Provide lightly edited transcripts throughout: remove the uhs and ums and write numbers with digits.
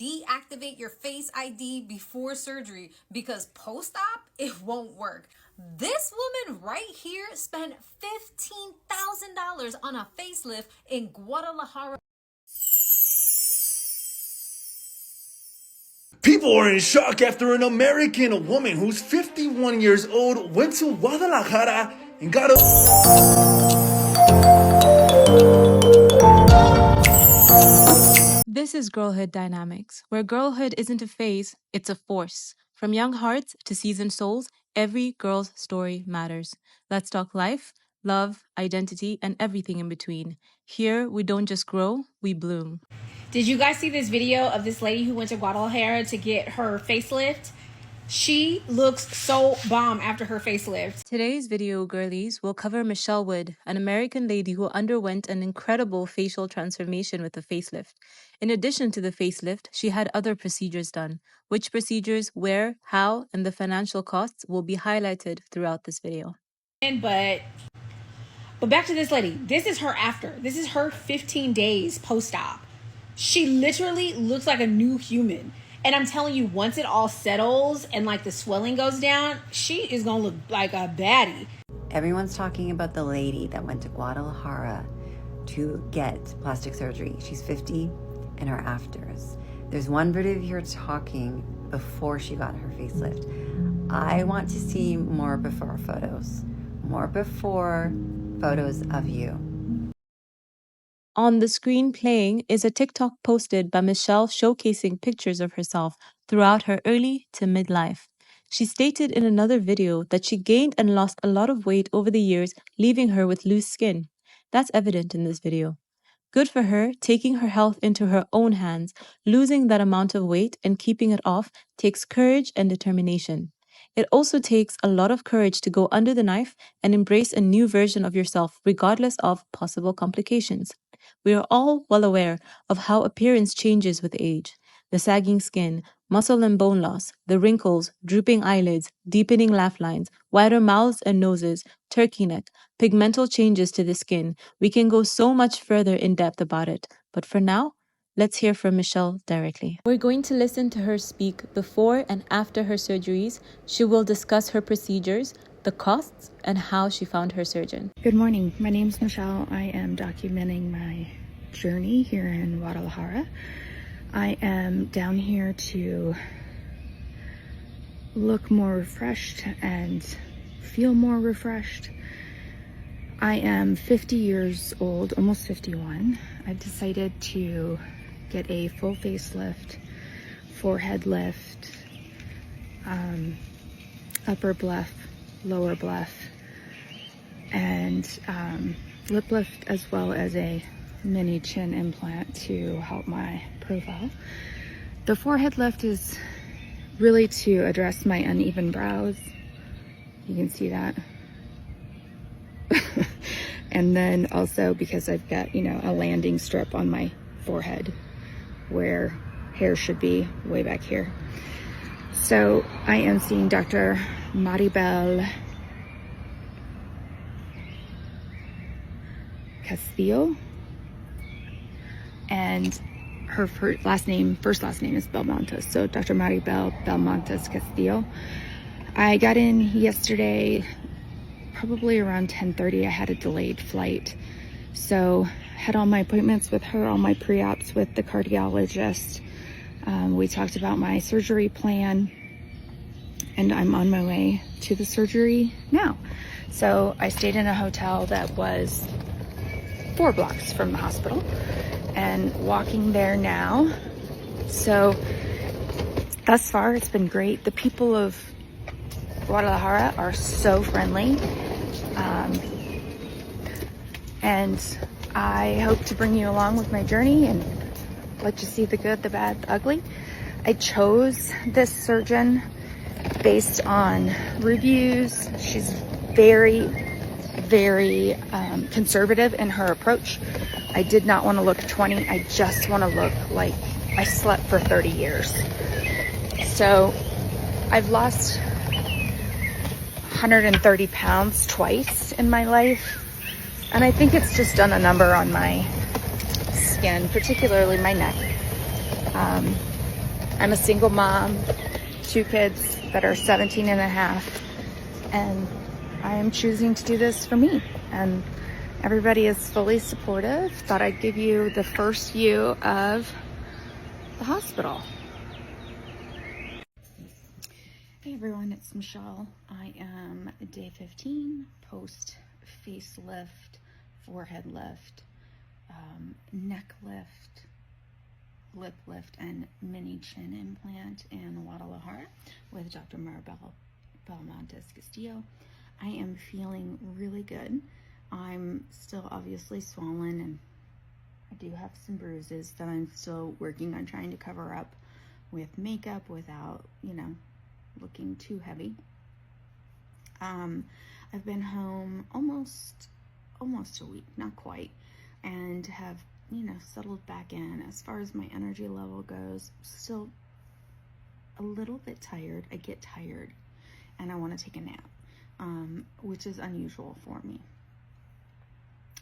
deactivate your Face ID before surgery because post-op, it won't work. This woman right here spent $15,000 on a facelift in Guadalajara. People are in shock after an American woman who's 51 years old went to Guadalajara and got a... This is Girlhood Dynamics, where girlhood isn't a phase, it's a force. From young hearts to seasoned souls, every girl's story matters. Let's talk life, love, identity, and everything in between. Here, we don't just grow, we bloom. Did you guys see this video of this lady who went to Guadalajara to get her facelift? She looks so bomb after her facelift. Today's video, girlies, will cover Michelle Wood, an American lady who underwent an incredible facial transformation with a facelift. In addition to the facelift, she had other procedures done. Which procedures, where, how, and the financial costs will be highlighted throughout this video. But back to this lady. This is her after. This is her 15 days post-op. She literally looks like a new human. And I'm telling you, once it all settles and like the swelling goes down, she is gonna look like a baddie. Everyone's talking about the lady that went to Guadalajara to get plastic surgery. She's 50 and her afters. There's one video of her talking before she got her facelift. I want to see more before photos. More before photos of you. On the screen playing is a TikTok posted by Michelle showcasing pictures of herself throughout her early to midlife. She stated in another video that she gained and lost a lot of weight over the years, leaving her with loose skin. That's evident in this video. Good for her, taking her health into her own hands. Losing that amount of weight and keeping it off takes courage and determination. It also takes a lot of courage to go under the knife and embrace a new version of yourself, regardless of possible complications. We are all well aware of how appearance changes with age. The sagging skin, muscle and bone loss, the wrinkles, drooping eyelids, deepening laugh lines, wider mouths and noses, turkey neck, pigmental changes to the skin. We can go so much further in depth about it. But for now, let's hear from Michelle directly. We're going to listen to her speak before and after her surgeries. She will discuss her procedures, the costs, and how she found her surgeon. Good morning. My name's Michelle. I am documenting my journey here in Guadalajara. I am down here to look more refreshed and feel more refreshed. I am 50 years old, almost 51. I've decided to get a full facelift, forehead lift, upper bluff, lower bluff, and lip lift, as well as a mini chin implant to help my profile. The forehead lift is really to address my uneven brows. You can see that. And then also because I've got, a landing strip on my forehead where hair should be way back here. So I am seeing Dr. Maribel Castillo, and her first last name is Belmontes. So Dr. Maribel Belmontes Castillo. I got in yesterday, probably around 10:30. I had a delayed flight. So had all my appointments with her, all my pre-ops with the cardiologist. We talked about my surgery plan, and I'm on my way to the surgery now. So I stayed in a hotel that was 4 blocks from the hospital and walking there now. So thus far, it's been great. The people of Guadalajara are so friendly. And I hope to bring you along with my journey and let you see the good, the bad, the ugly. I chose this surgeon based on reviews. She's very, very conservative in her approach. I did not want to look 20. I just want to look like I slept for 30 years. So I've lost 130 pounds twice in my life. And I think it's just done a number on my skin, particularly my neck. I'm a single mom, 2 kids that are 17 and a half, and I am choosing to do this for me. And everybody is fully supportive. Thought I'd give you the first view of the hospital. Hey everyone, it's Michelle. I am day 15, post facelift, forehead lift, neck lift, lip lift, and mini chin implant in Guadalajara with Dr. Maribel Belmontes Castillo. I am feeling really good. I'm still obviously swollen, and I do have some bruises that I'm still working on trying to cover up with makeup without, looking too heavy. I've been home almost a week, not quite, and have, settled back in. As far as my energy level goes, still a little bit tired. I get tired and I want to take a nap, which is unusual for me.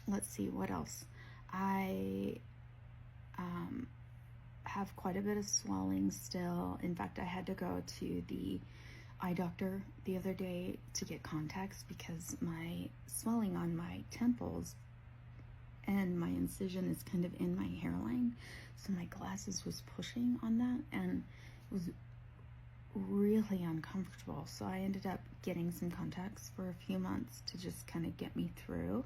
Let's see what else. I have quite a bit of swelling still. In fact, I had to go to the eye doctor the other day to get contacts because my swelling on my temples and my incision is kind of in my hairline. So my glasses was pushing on that, and it was really uncomfortable. So I ended up getting some contacts for a few months to just kind of get me through.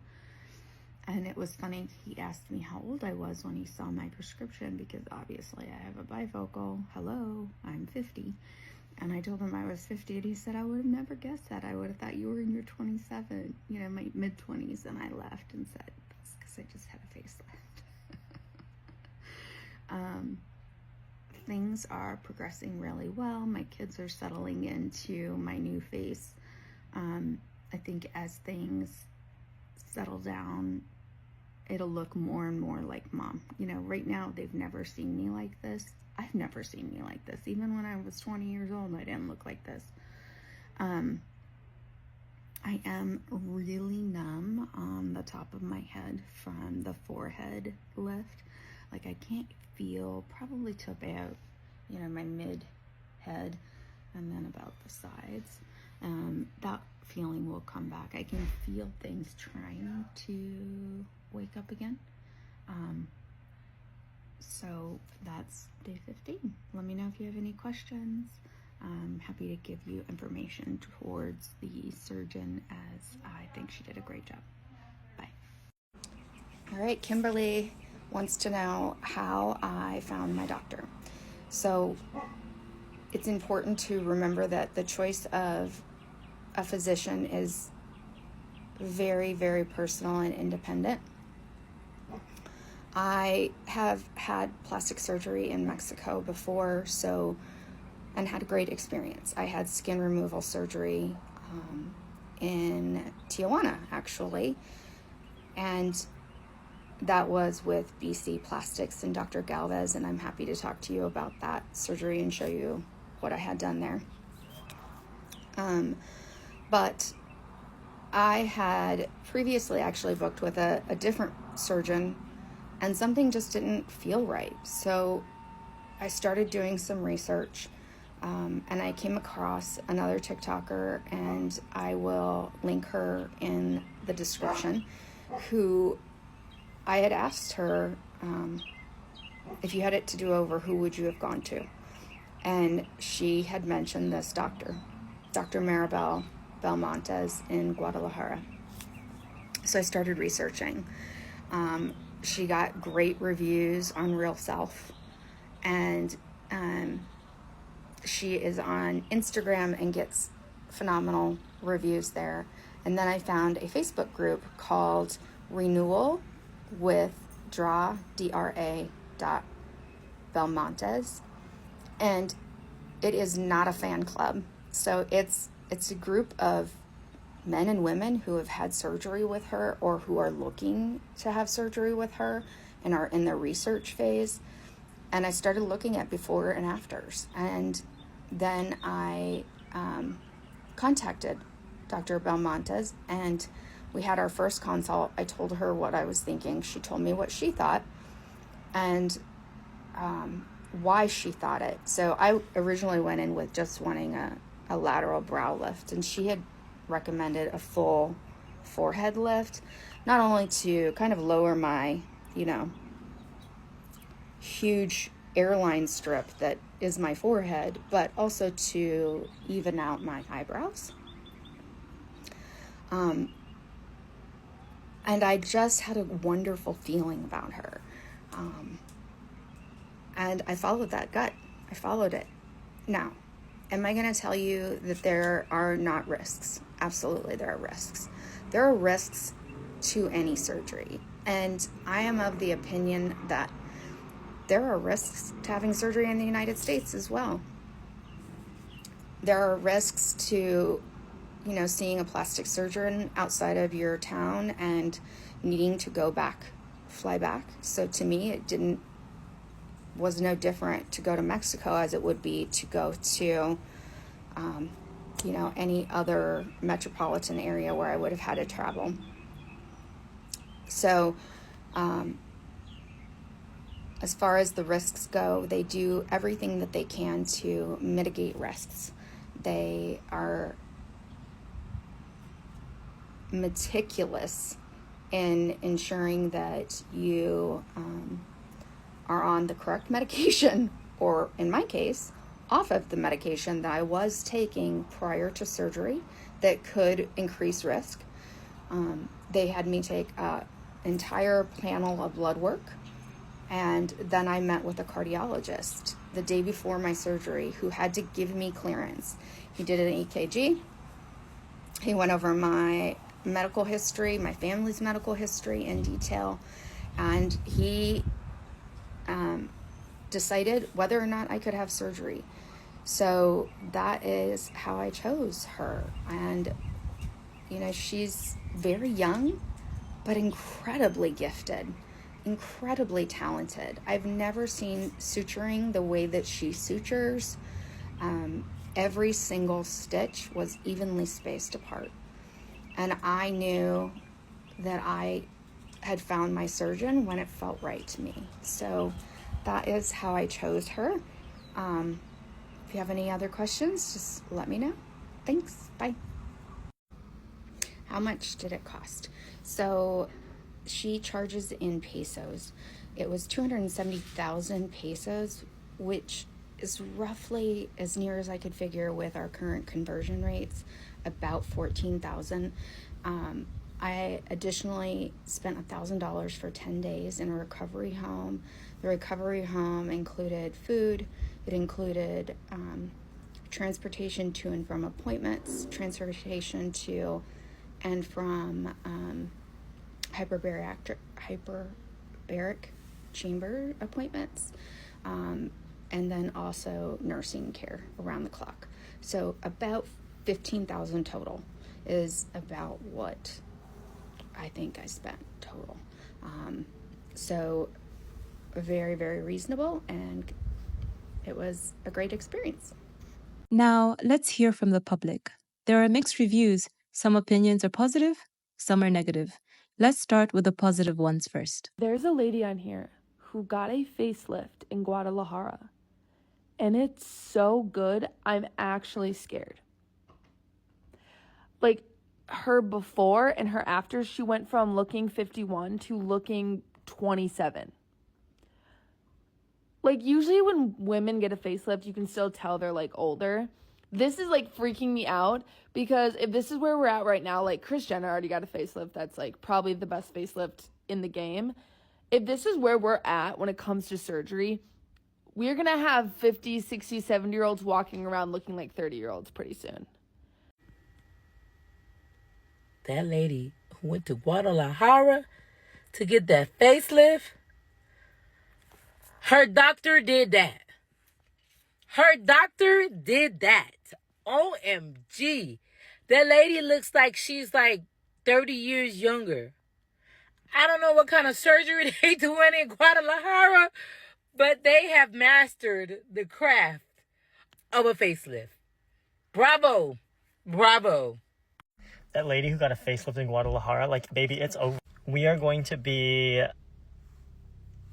And it was funny, he asked me how old I was when he saw my prescription, because obviously I have a bifocal. Hello, I'm 50. And I told him I was 50, and he said, I would have never guessed that. I would have thought you were in your 27, my mid-20s. And I laughed and said, that's because I just had a facelift. Things are progressing really well. My kids are settling into my new face. I think as things settle down, it'll look more and more like mom. Right now they've never seen me like this. I've never seen me like this. Even when I was 20 years old, I didn't look like this. I am really numb on the top of my head from the forehead lift. Like, I can't feel probably to about, my mid head and then about the sides. That feeling will come back. I can feel things trying to wake up again. So that's day 15. Let me know if you have any questions. I'm happy to give you information towards the surgeon, as I think she did a great job. Bye. All right, Kimberly wants to know how I found my doctor. So it's important to remember that the choice of a physician is very, very personal and independent. I have had plastic surgery in Mexico before, and had a great experience. I had skin removal surgery in Tijuana, actually, and that was with BC Plastics and Dr. Galvez, and I'm happy to talk to you about that surgery and show you what I had done there. But I had previously actually booked with a different surgeon, and something just didn't feel right. So I started doing some research, and I came across another TikToker, and I will link her in the description, who I had asked her, if you had it to do over, who would you have gone to? And she had mentioned this doctor, Dr. Maribel Belmontes in Guadalajara. So I started researching. She got great reviews on Real Self, and she is on Instagram and gets phenomenal reviews there. And then I found a Facebook group called Renewal with DRA Belmontes, and it is not a fan club. So it's a group of men and women who have had surgery with her, or who are looking to have surgery with her and are in the research phase. And I started looking at before and afters. And then I contacted Dr. Belmontes, and we had our first consult. I told her what I was thinking. She told me what she thought. And why she thought it. So I originally went in with just wanting a lateral brow lift, and she had recommended a full forehead lift, not only to kind of lower my, huge airline strip that is my forehead, but also to even out my eyebrows. And I just had a wonderful feeling about her. And I followed that gut. I followed it. Now, am I going to tell you that there are not risks? Absolutely, there are risks. There are risks to any surgery. And I am of the opinion that there are risks to having surgery in the United States as well. There are risks to, seeing a plastic surgeon outside of your town and needing to fly back. So to me, it was no different to go to Mexico as it would be to go to, any other metropolitan area where I would have had to travel. So, as far as the risks go, they do everything that they can to mitigate risks. They are meticulous in ensuring that you are on the correct medication, or in my case, off of the medication that I was taking prior to surgery that could increase risk. They had me take an entire panel of blood work, and then I met with a cardiologist the day before my surgery who had to give me clearance. He did an EKG. He went over my medical history, my family's medical history in detail, and he decided whether or not I could have surgery. So that is how I chose her. And, she's very young, but incredibly gifted, incredibly talented. I've never seen suturing the way that she sutures. Every single stitch was evenly spaced apart. And I knew that I had found my surgeon when it felt right to me. So that is how I chose her. If you have any other questions, just let me know. Thanks. Bye. How much did it cost? So she charges in pesos. It was 270,000 pesos, which is roughly, as near as I could figure with our current conversion rates, about 14,000. I additionally spent $1,000 for 10 days in a recovery home. The recovery home included food. It included transportation to and from appointments, transportation to and from hyperbaric chamber appointments, and then also nursing care around the clock. So about 15,000 total is about what I think I spent total. So very, very reasonable, and it was a great experience. Now, let's hear from the public. There are mixed reviews. Some opinions are positive, some are negative. Let's start with the positive ones first. There's a lady on here who got a facelift in Guadalajara, and it's so good, I'm actually scared. Like, her before and her after, she went from looking 51 to looking 27. Like, usually when women get a facelift, you can still tell they're, like, older. This is, like, freaking me out, because if this is where we're at right now, like, Kris Jenner already got a facelift that's, like, probably the best facelift in the game. If this is where we're at when it comes to surgery, we're going to have 50, 60, 70-year-olds walking around looking like 30-year-olds pretty soon. That lady who went to Guadalajara to get that facelift, her doctor did that. Her doctor did that. OMG. That lady looks like she's like 30 years younger. I don't know what kind of surgery they doing in Guadalajara, but they have mastered the craft of a facelift. Bravo. Bravo. That lady who got a facelift in Guadalajara, like, baby, it's over. We are going to be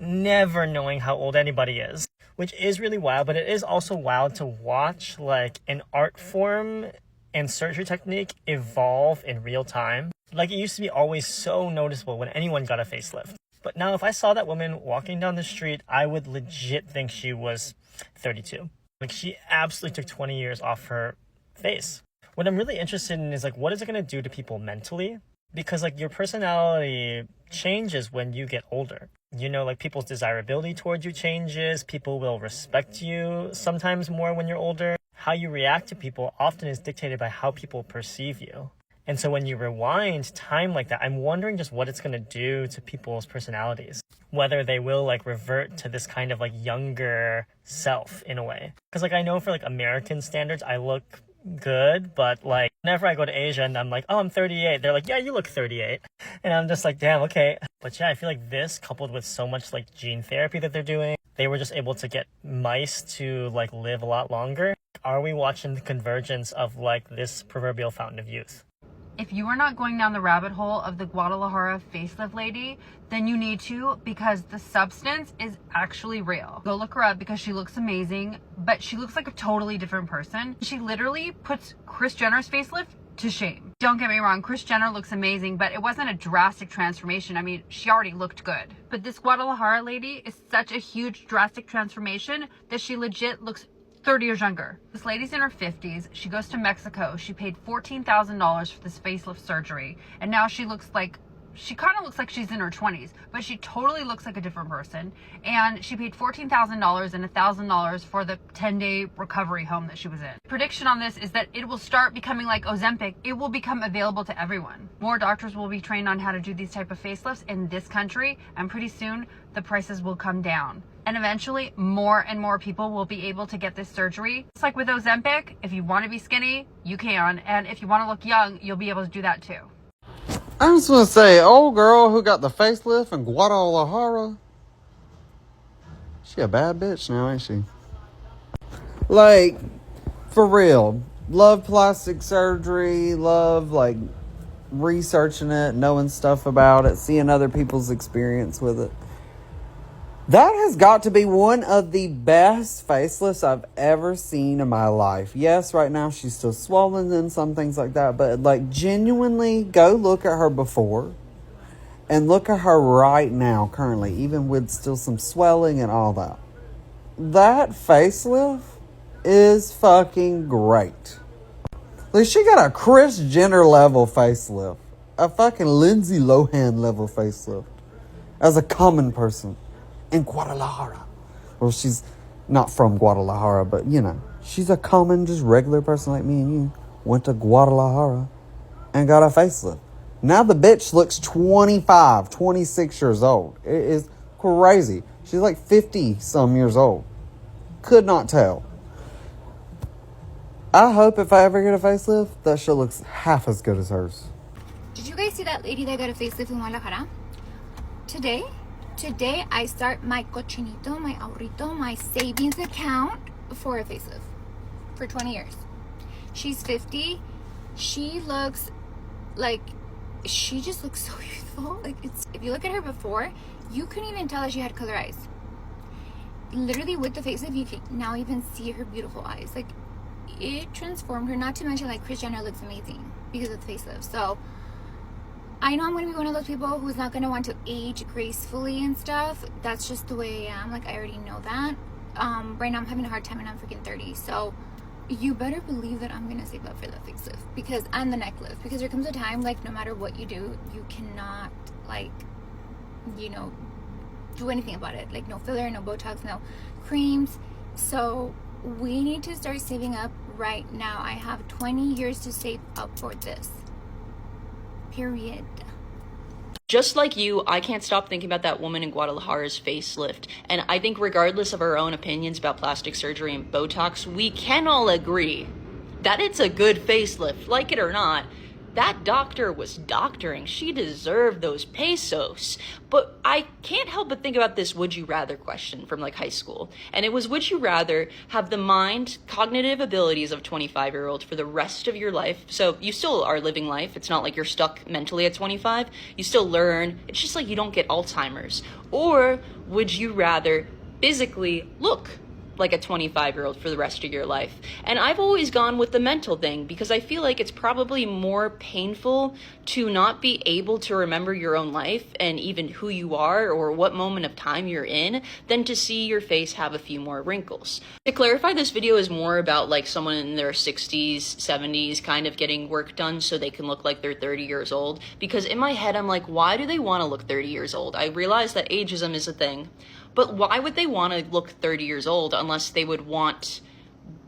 never knowing how old anybody is, which is really wild, but it is also wild to watch like an art form and surgery technique evolve in real time. Like, it used to be always so noticeable when anyone got a facelift. But now if I saw that woman walking down the street, I would legit think she was 32. Like, she absolutely took 20 years off her face. What I'm really interested in is, like, what is it going to do to people mentally? Because, like, your personality changes when you get older. You know, like, people's desirability towards you changes. People will respect you sometimes more when you're older. How you react to people often is dictated by how people perceive you. And so when you rewind time like that, I'm wondering just what it's going to do to people's personalities. Whether they will, like, revert to this kind of, like, younger self in a way. Because, like, I know for, like, American standards, I look good, but, like, whenever I go to Asia and I'm like, oh, I'm 38, they're like, yeah, you look 38. And I'm just like, damn, okay. But yeah, I feel like this, coupled with so much, like, gene therapy that they're doing, they were just able to get mice to, like, live a lot longer. Are we watching the convergence of, like, this proverbial fountain of youth? If you are not going down the rabbit hole of the Guadalajara facelift lady, then you need to, because the substance is actually real. Go look her up because she looks amazing, but she looks like a totally different person. She literally puts Kris Jenner's facelift to shame. Don't get me wrong, Kris Jenner looks amazing, but it wasn't a drastic transformation. I mean, she already looked good. But this Guadalajara lady is such a huge drastic transformation that she legit looks 30 years younger. This lady's in her 50s. She goes to Mexico. She paid $14,000 for this facelift surgery. And now she looks like, she kind of looks like she's in her 20s, but she totally looks like a different person. And she paid $14,000 and $1,000 for the 10-day recovery home that she was in. Prediction on this is that it will start becoming like Ozempic. It will become available to everyone. More doctors will be trained on how to do these type of facelifts in this country, and pretty soon the prices will come down. And eventually, more and more people will be able to get this surgery. It's like with Ozempic, if you want to be skinny, you can. And if you want to look young, you'll be able to do that too. I just want to say, old girl who got the facelift in Guadalajara, she a bad bitch now, ain't she? Like, for real. Love plastic surgery, love, like, researching it, knowing stuff about it, seeing other people's experience with it. That has got to be one of the best facelifts I've ever seen in my life. Yes, right now she's still swollen and some things like that, but, like, genuinely go look at her before and look at her right now currently, even with still some swelling and all that. That facelift is fucking great. Like, she got a Kris Jenner level facelift, a fucking Lindsay Lohan level facelift as a common person in Guadalajara. Well, she's not from Guadalajara, but, you know, she's a common, just regular person like me and you. Went to Guadalajara and got a facelift. Now the bitch looks 25, 26 years old. It is crazy. She's like 50 some years old. Could not tell. I hope if I ever get a facelift, that shit looks half as good as hers. Did you guys see that lady that got a facelift in Guadalajara? Today, I start my cochinito, my ahorrito, my savings account for a facelift for 20 years. She's 50. She looks like, she just looks so youthful. Like, it's, if you look at her before, you couldn't even tell that she had color eyes. Literally with the facelift, you can now even see her beautiful eyes. Like, it transformed her, not to mention, like, Kris Jenner looks amazing because of the facelift. So I know I'm going to be one of those people who's not going to want to age gracefully and stuff. That's just the way I am. Like, I already know that. Right now I'm having a hard time and I'm freaking 30. So you better believe that I'm going to save up for the facelift because and the neck lift. Because there comes a time, like, no matter what you do, you cannot, like, you know, do anything about it. Like, no filler, no Botox, no creams. So we need to start saving up right now. I have 20 years to save up for this. Period. Just like you, I can't stop thinking about that woman in Guadalajara's facelift. And I think regardless of our own opinions about plastic surgery and Botox, we can all agree that it's a good facelift. Like it or not, that doctor was doctoring. She deserved those pesos. But I can't help but think about this would you rather question from like high school. And it was, would you rather have the mind, cognitive abilities of a 25-year-old for the rest of your life? So you still are living life. It's not like you're stuck mentally at 25. You still learn. It's just like you don't get Alzheimer's. Or would you rather physically look like a 25-year-old for the rest of your life? And I've always gone with the mental thing because I feel like it's probably more painful to not be able to remember your own life and even who you are or what moment of time you're in than to see your face have a few more wrinkles. To clarify, this video is more about like someone in their 60s, 70s kind of getting work done so they can look like they're 30 years old, because in my head I'm like, why do they want to look 30 years old? I realize that ageism is a thing, but why would they want to look 30 years old unless they would want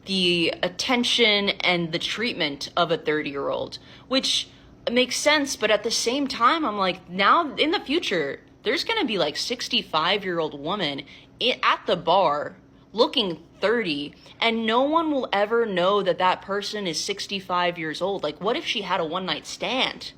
the attention and the treatment of a 30-year-old? Which makes sense, but at the same time, I'm like, now in the future, there's going to be like 65-year-old woman at the bar looking 30, and no one will ever know that that person is 65 years old. Like, what if she had a one-night stand?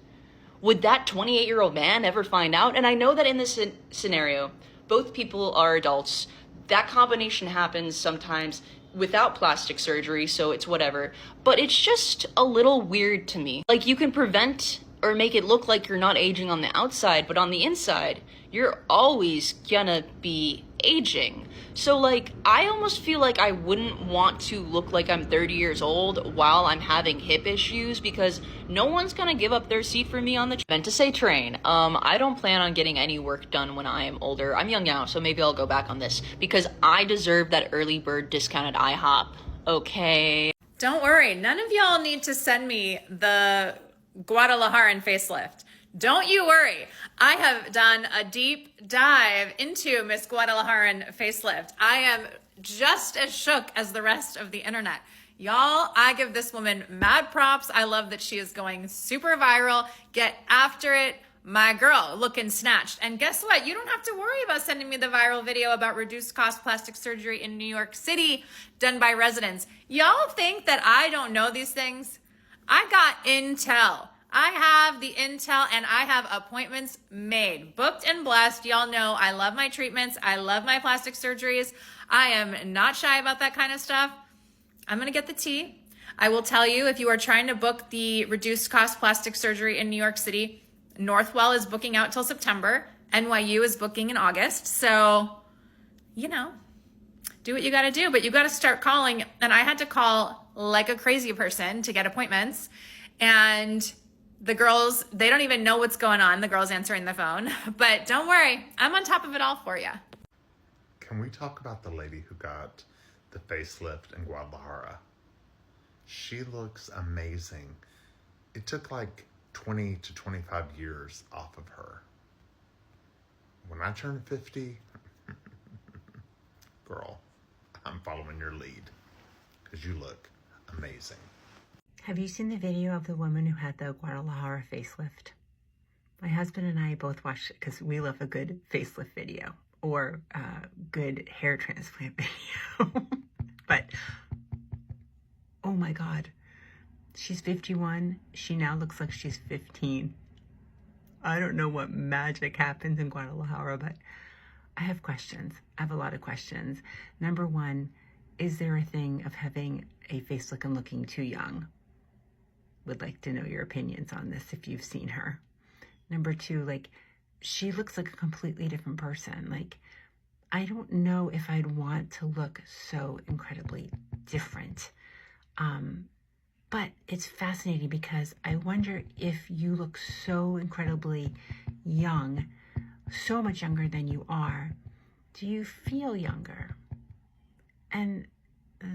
Would that 28-year-old man ever find out? And I know that in this scenario, both people are adults. That combination happens sometimes without plastic surgery, so it's whatever. But it's just a little weird to me. Like, you can prevent or make it look like you're not aging on the outside, but on the inside, you're always gonna be aging. So like, I almost feel like I wouldn't want to look like I'm 30 years old while I'm having hip issues, because no one's gonna give up their seat for me on the meant to say train. I don't plan on getting any work done when I am older. I'm young now, so maybe I'll go back on this because I deserve that early bird discount at IHOP. Okay. Don't worry, none of y'all need to send me the Guadalajara facelift. Don't you worry. I have done a deep dive into Miss Guadalajara facelift. I am just as shook as the rest of the internet. Y'all, I give this woman mad props. I love that she is going super viral. Get after it. My girl, looking snatched. And guess what? You don't have to worry about sending me the viral video about reduced cost plastic surgery in New York City done by residents. Y'all think that I don't know these things? I got intel. I have the intel and I have appointments made, booked and blessed. Y'all know I love my treatments. I love my plastic surgeries. I am not shy about that kind of stuff. I'm going to get the tea. I will tell you, if you are trying to book the reduced cost plastic surgery in New York City, Northwell is booking out till September. NYU is booking in August. So, you know, do what you got to do, but you got to start calling. And I had to call like a crazy person to get appointments. And the girls, they don't even know what's going on, the girls answering the phone. But don't worry, I'm on top of it all for you. Can we talk about the lady who got the facelift in Guadalajara? She looks amazing. It took like 20 to 25 years off of her. When I turn 50, girl, I'm following your lead because you look amazing. Have you seen the video of the woman who had the Guadalajara facelift? My husband and I both watched it because we love a good facelift video or a good hair transplant video. But, oh my God, she's 51. She now looks like she's 15. I don't know what magic happens in Guadalajara, but I have questions. I have a lot of questions. Number one, is there a thing of having a facelift and looking too young? Would like to know your opinions on this if you've seen her. Number two, like, she looks like a completely different person. Like, I don't know if I'd want to look so incredibly different. But it's fascinating because I wonder if you look so incredibly young, so much younger than you are, do you feel younger? And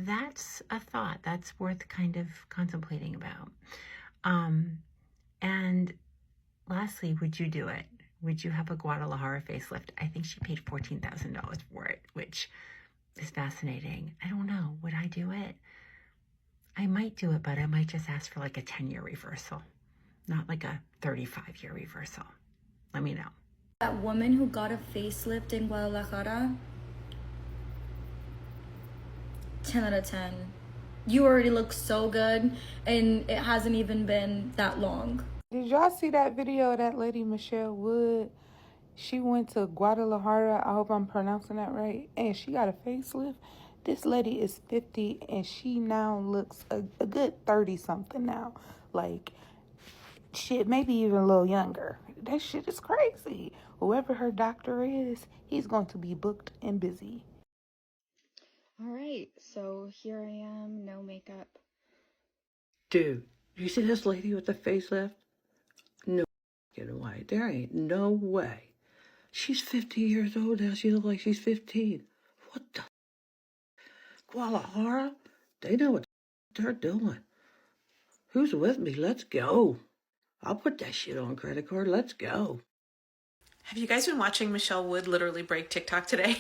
that's a thought that's worth kind of contemplating about. And lastly, would you do it? Would you have a Guadalajara facelift? I think she paid $14,000 for it, which is fascinating. I don't know. Would I do it? I might do it, but I might just ask for like a 10-year reversal, not like a 35-year reversal. Let me know. That woman who got a facelift in Guadalajara, 10 out of 10. You already look so good, and it hasn't even been that long. Did y'all see that video of that lady, Michelle Wood? She went to Guadalajara, I hope I'm pronouncing that right, and she got a facelift. This lady is 50, and she now looks a good 30-something now. Like, shit, maybe even a little younger. That shit is crazy. Whoever her doctor is, he's going to be booked and busy. All right, so here I am, no makeup. Dude, you see this lady with the facelift? No fucking way. There ain't no way. She's 50 years old now. She looks like she's 15. What the? Guadalajara? They know what they're doing. Who's with me? Let's go. I'll put that shit on credit card. Let's go. Have you guys been watching Michelle Wood literally break TikTok today?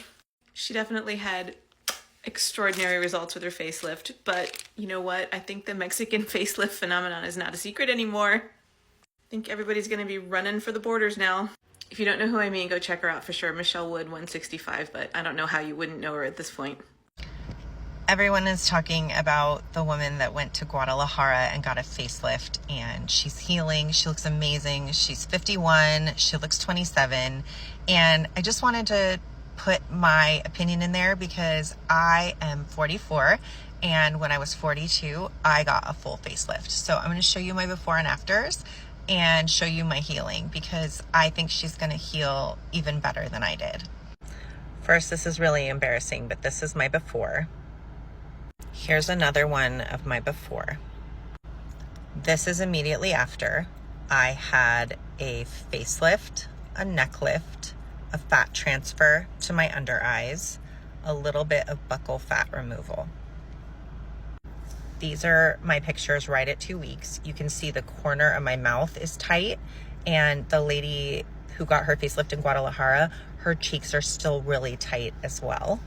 She definitely had extraordinary results with her facelift, but you know what? I think the Mexican facelift phenomenon is not a secret anymore. I think everybody's gonna be running for the borders now. If you don't know who I mean, go check her out for sure. Michelle Wood 165, but I don't know how you wouldn't know her at this point. Everyone is talking about the woman that went to Guadalajara and got a facelift, and she's healing. She looks amazing. She's 51. She looks 27. And I just wanted to put my opinion in there because I am 44, and when I was 42, I got a full facelift. So I'm going to show you my before and afters and show you my healing because I think she's going to heal even better than I did. First, this is really embarrassing, but this is my before. Here's another one of my before. This is immediately after. I had a facelift, a neck lift, a fat transfer to my under eyes, a little bit of buccal fat removal. These are my pictures right at 2 weeks. You can see the corner of my mouth is tight, and the lady who got her facelift in Guadalajara, her cheeks are still really tight as well.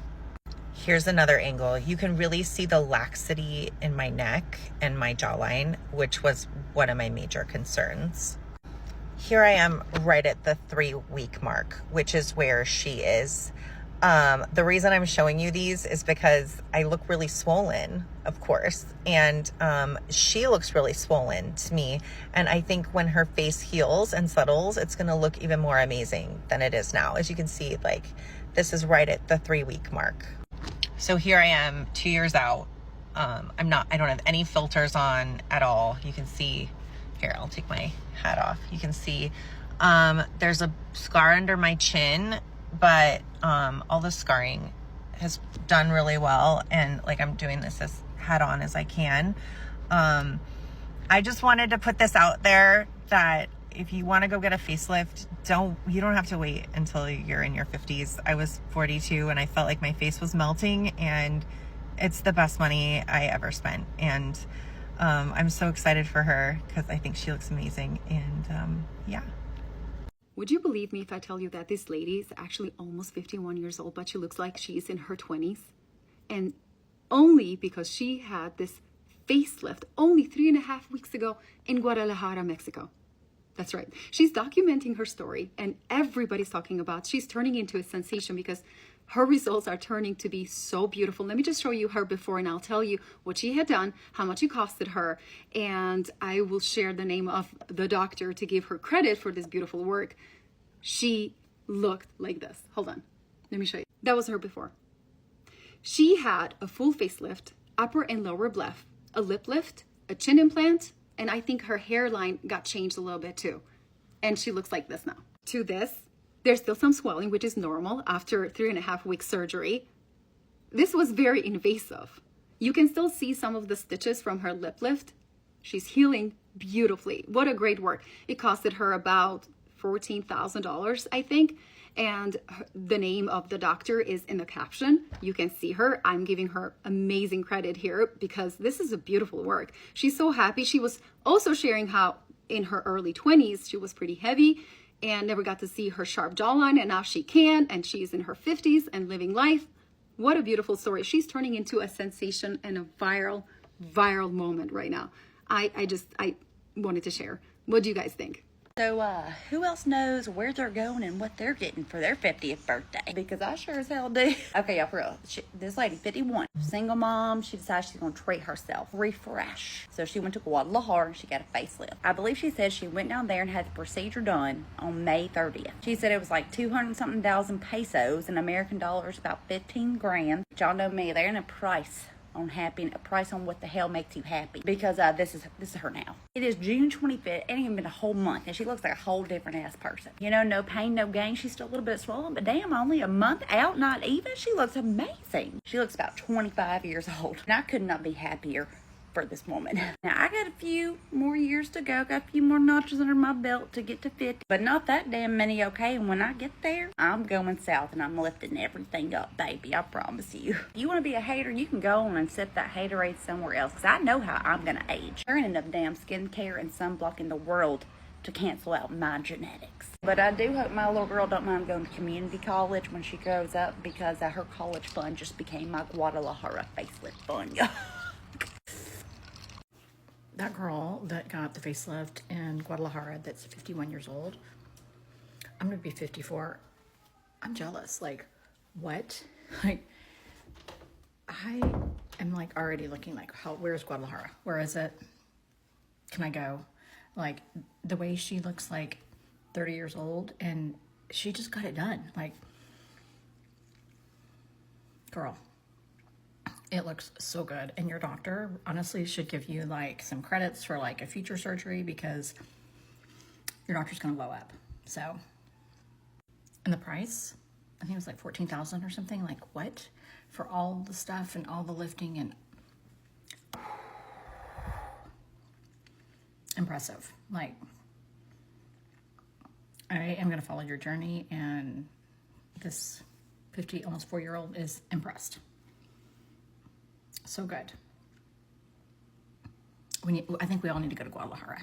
Here's another angle. You can really see the laxity in my neck and my jawline, which was one of my major concerns. Here I am right at the 3-week mark, which is where she is. The reason I'm showing you these is because I look really swollen, of course, and she looks really swollen to me. And I think when her face heals and settles, it's going to look even more amazing than it is now. As you can see, like, this is right at the 3-week mark. So here I am 2 years out. I don't have any filters on at all. You can see, here, I'll take my hat off. You can see there's a scar under my chin, but all the scarring has done really well. And like, I'm doing this as head on as I can. I just wanted to put this out there that if you want to go get a facelift, you don't have to wait until you're in your 50s. I was 42 and I felt like my face was melting, and it's the best money I ever spent. And I'm so excited for her because I think she looks amazing. And yeah. Would you believe me if I tell you that this lady is actually almost 51 years old, but she looks like she's in her 20s? And only because she had this facelift only 3.5 weeks ago in Guadalajara, Mexico. That's right. She's documenting her story, and everybody's talking about she's turning into a sensation because her results are turning to be so beautiful. Let me just show you her before, and I'll tell you what she had done, how much it costed her, and I will share the name of the doctor to give her credit for this beautiful work. She looked like this. Hold on. Let me show you. That was her before. She had a full facelift, upper and lower left, a lip lift, a chin implant, and I think her hairline got changed a little bit too. And she looks like this now. To this, there's still some swelling, which is normal after 3.5 week surgery. This was very invasive. You can still see some of the stitches from her lip lift. She's healing beautifully. What a great work. It costed her about $14,000, I think. And the name of the doctor is in the caption. You can see her. I'm giving her amazing credit here because this is a beautiful work. She's so happy. She was also sharing how in her early 20s, she was pretty heavy and never got to see her sharp jawline, and now she can, and she's in her 50s and living life. What a beautiful story. She's turning into a sensation and a viral moment right now. I wanted to share. What do you guys think? So, who else knows where they're going and what they're getting for their 50th birthday? Because I sure as hell do. Okay, y'all, for real. This lady, 51, single mom, she decided she's going to treat herself. Refresh. So she went to Guadalajara and she got a facelift. I believe she said she went down there and had the procedure done on May 30th. She said it was like 200-something thousand pesos, in American dollars, about 15 grand. Y'all know me, they're in a price on happiness, a price on what the hell makes you happy, because this is her now. It is June 25th. It ain't even been a whole month and she looks like a whole different ass person. You know, no pain, no gain. She's still a little bit swollen, but damn, only a month out, not even. She looks amazing. She looks about 25 years old, and I could not be happier for this woman. Now, I got a few more years to go, got a few more notches under my belt to get to 50, but not that damn many, okay? And when I get there, I'm going south and I'm lifting everything up, baby, I promise you. If you want to be a hater, you can go on and sip that haterade somewhere else, because I know how I'm gonna age. There ain't enough damn skincare and sunblock in the world to cancel out my genetics. But I do hope my little girl don't mind going to community college when she grows up, because her college fund just became my Guadalajara facelift fund. That girl that got the facelift in Guadalajara that's 51 years old, I'm gonna be 54. I'm jealous. Like, what? Like, I am like already looking like, where's Guadalajara? Where is it? Can I go? Like, the way she looks like 30 years old and she just got it done. Like, girl, it looks so good. And your doctor honestly should give you like some credits for like a future surgery, because your doctor's gonna blow up. So, and the price, I think it was like 14,000 or something. Like, what? For all the stuff and all the lifting, and impressive. Like, I am gonna follow your journey, and this 50, almost 4-year-old is impressed. So good. I think we all need to go to Guadalajara.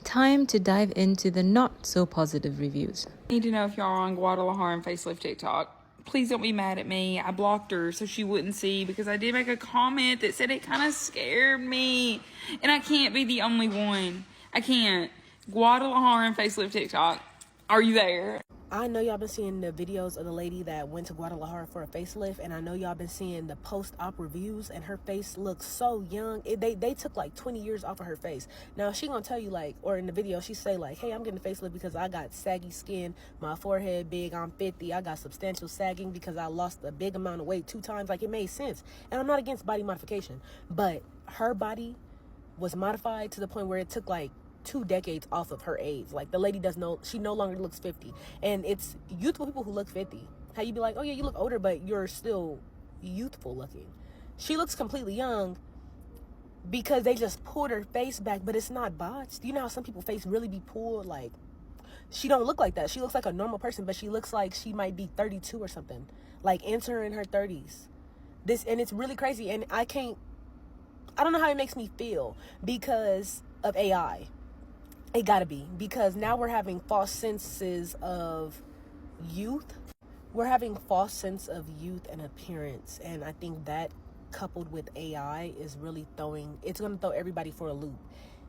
Time to dive into the not so positive reviews. I need to know if y'all are on Guadalajara and Facelift TikTok. Please don't be mad at me. I blocked her so she wouldn't see, because I did make a comment that said it kind of scared me. And I can't be the only one. I can't. Guadalajara and Facelift TikTok. Are you there? I know y'all been seeing the videos of the lady that went to Guadalajara for a facelift, and I know y'all been seeing the post-op reviews, and her face looks so young. They took like 20 years off of her face. Now she gonna tell you, like, or in the video she say like, hey, I'm getting a facelift because I got saggy skin, my forehead big, I'm 50, I got substantial sagging because I lost a big amount of weight 2 times. Like, it made sense. And I'm not against body modification, but her body was modified to the point where it took like 2 decades off of her age. Like, the lady she no longer looks 50. And it's youthful people who look 50. How you be like, oh yeah, you look older, but you're still youthful looking. She looks completely young because they just pulled her face back, but it's not botched. You know how some people's face really be pulled? Like, she don't look like that. She looks like a normal person, but she looks like she might be 32 or something. Like, enter in her 30s. And it's really crazy. And I don't know how it makes me feel because of AI. It gotta be, because now we're having false senses of youth. We're having false sense of youth and appearance, and I think that coupled with AI is really it's gonna throw everybody for a loop.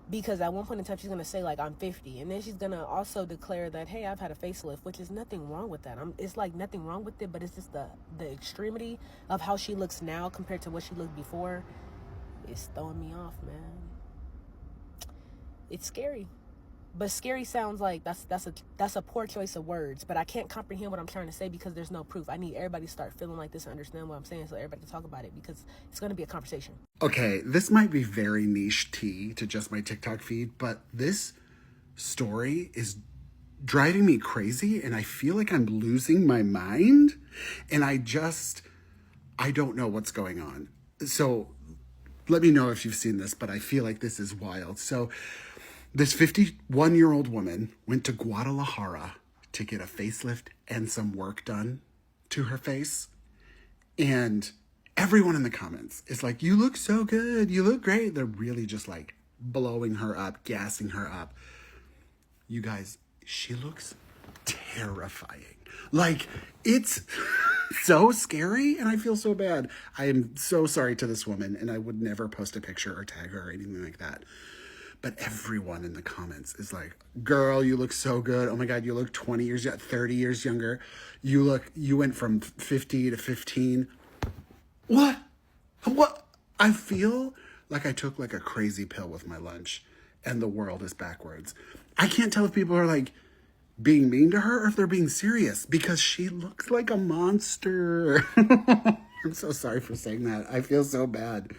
Because at one point in time she's gonna say like, I'm 50, and then she's gonna also declare that, hey, I've had a facelift, which is nothing wrong with that. It's like nothing wrong with it, but it's just the extremity of how she looks now compared to what she looked before. It's throwing me off, man. It's scary. But scary sounds like that's a poor choice of words, but I can't comprehend what I'm trying to say because there's no proof. I need everybody to start feeling like this and understand what I'm saying, so everybody can talk about it, because it's going to be a conversation. Okay, this might be very niche tea to just my TikTok feed, but this story is driving me crazy, and I feel like I'm losing my mind, and I don't know what's going on. So let me know if you've seen this, but I feel like this is wild. So this 51-year-old woman went to Guadalajara to get a facelift and some work done to her face. And everyone in the comments is like, you look so good. You look great. They're really just like blowing her up, gassing her up. You guys, she looks terrifying. Like, it's so scary, and I feel so bad. I am so sorry to this woman, and I would never post a picture or tag her or anything like that. But everyone in the comments is like, girl, you look so good. Oh my God, you look 20 years, 30 years younger. You went from 50 to 15. What? I feel like I took like a crazy pill with my lunch and the world is backwards. I can't tell if people are like being mean to her or if they're being serious because she looks like a monster. I'm so sorry for saying that. I feel so bad.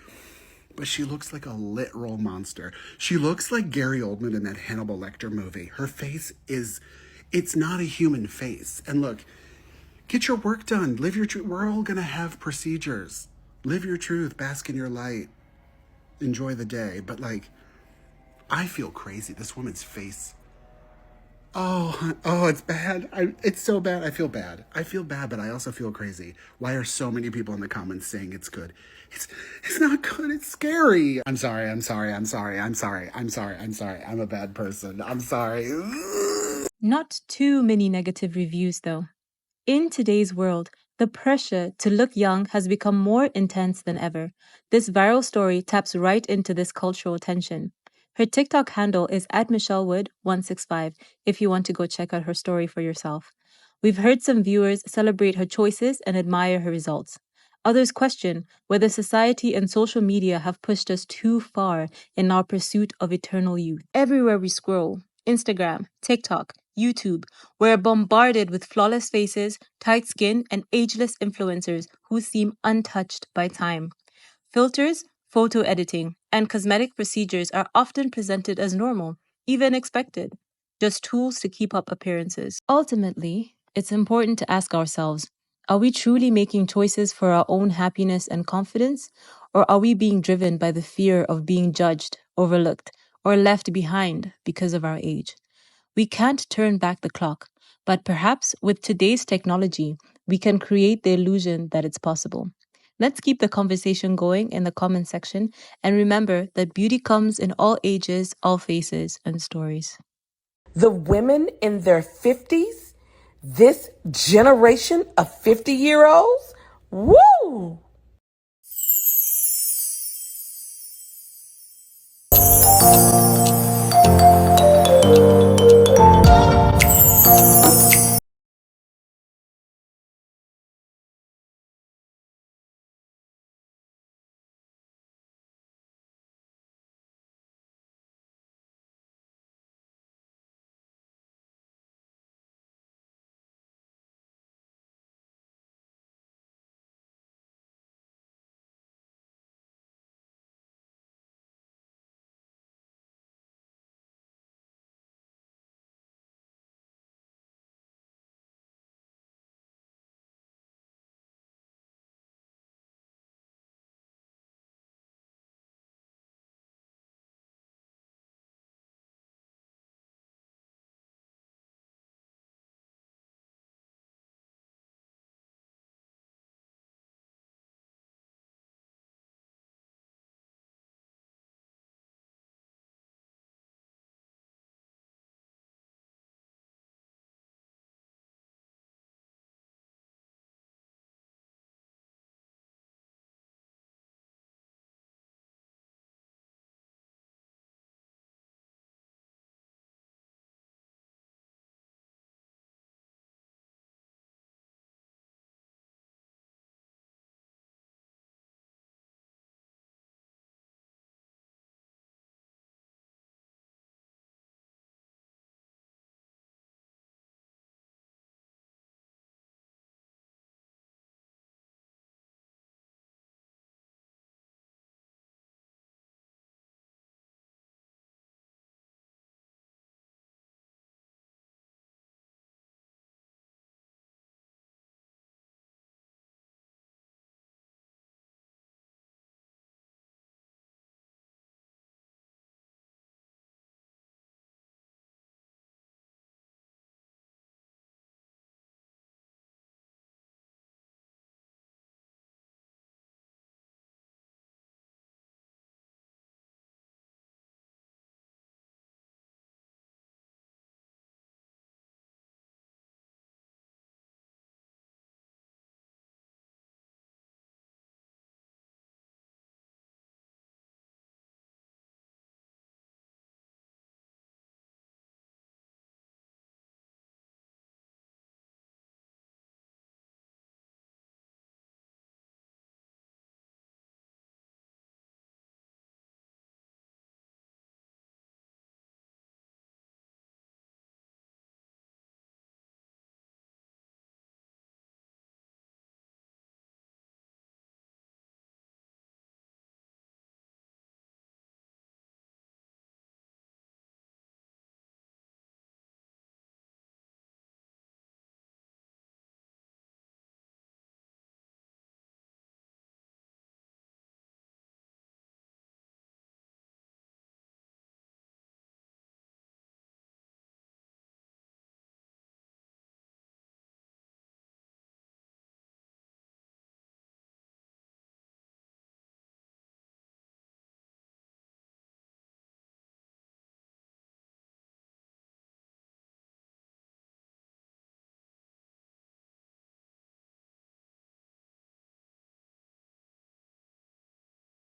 But she looks like a literal monster. She looks like Gary Oldman in that Hannibal Lecter movie. Her face it's not a human face. And look, get your work done. Live your truth. We're all going to have procedures. Live your truth. Bask in your light. Enjoy the day. But like, I feel crazy. This woman's face. Oh, it's bad. It's so bad. I feel bad. I feel bad, but I also feel crazy. Why are so many people in the comments saying it's good? It's not good. It's scary. I'm sorry. I'm a bad person. I'm sorry. Not too many negative reviews, though. In today's world, the pressure to look young has become more intense than ever. This viral story taps right into this cultural tension. Her TikTok handle is @MichelleWood165 if you want to go check out her story for yourself. We've heard some viewers celebrate her choices and admire her results. Others question whether society and social media have pushed us too far in our pursuit of eternal youth. Everywhere we scroll, Instagram, TikTok, YouTube, we're bombarded with flawless faces, tight skin, and ageless influencers who seem untouched by time. Filters, photo editing, and cosmetic procedures are often presented as normal, even expected, just tools to keep up appearances. Ultimately, it's important to ask ourselves, are we truly making choices for our own happiness and confidence, or are we being driven by the fear of being judged, overlooked, or left behind because of our age? We can't turn back the clock, but perhaps with today's technology, we can create the illusion that it's possible. Let's keep the conversation going in the comment section and remember that beauty comes in all ages, all faces, and stories. The women in their 50s, this generation of 50-year-olds, woo!